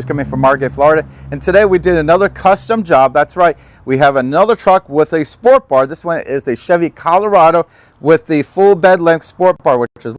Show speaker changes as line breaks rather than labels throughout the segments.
coming from Margate, Florida, and today we did another custom job. That's right, we have another truck with a sport bar. This one is the Chevy Colorado with the full bed length sport bar, which is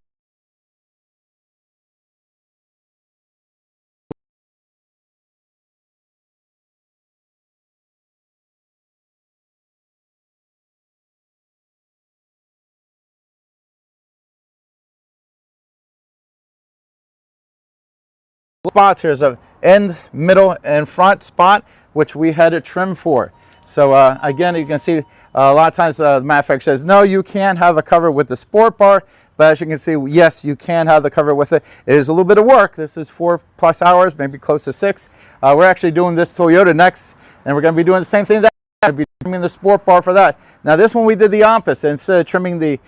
spots. Here's a end, middle, and front spot, which we had it trimmed for. So again, you can see a lot of times the manufacturer says, no, you can't have a cover with the sport bar. But as you can see, yes, you can have the cover with it. It is a little bit of work. This is 4+ hours, maybe close to 6. We're actually doing this Toyota next, and we're going to be doing the same thing that we're going to be trimming the sport bar for that. Now this one we did the opposite. Instead of trimming the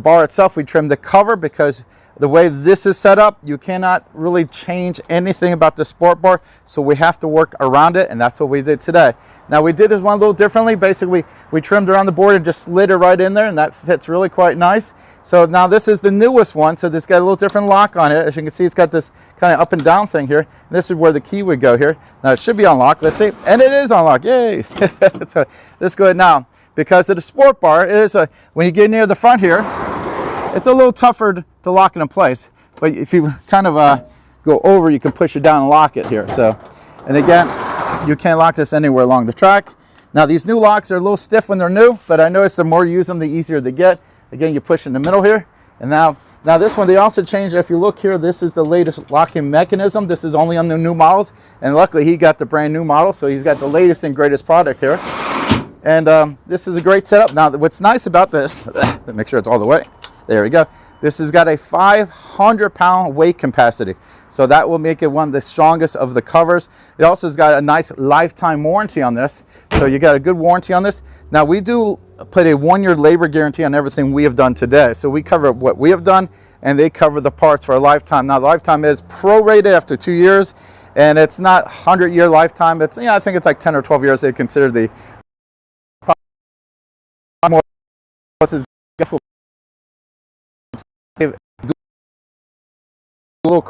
bar itself, we trimmed the cover, because the way this is set up, you cannot really change anything about the sport bar, so we have to work around it, and that's what we did today. Now we did this one a little differently. Basically, we trimmed around the board and just slid it right in there, and that fits really quite nice. So now this is the newest one, so this got a little different lock on it. As you can see, it's got this kind of up and down thing here. This is where the key would go here. Now it should be unlocked, let's see, and it is unlocked, yay! So let's go ahead now. Because of the sport bar, when you get near the front here, it's a little tougher to lock it in place, but if you kind of go over, you can push it down and lock it here. So, and again, you can't lock this anywhere along the track. Now these new locks are a little stiff when they're new, but I noticed the more you use them, the easier they get. Again, you push in the middle here, and now this one they also changed. If you look here, this is the latest locking mechanism. This is only on the new models, and luckily he got the brand new model, so he's got the latest and greatest product here. And this is a great setup. Now what's nice about this, let me make sure it's all the way. There we go. This has got a 500-pound weight capacity, so that will make it one of the strongest of the covers. It also has got a nice lifetime warranty on this, so you got a good warranty on this. Now we do put a 1-year labor guarantee on everything we have done today, so we cover what we have done, and they cover the parts for a lifetime. Now the lifetime is prorated after 2 years, and it's not 100-year lifetime. It's, I think it's like 10 or 12 years. They consider the more a little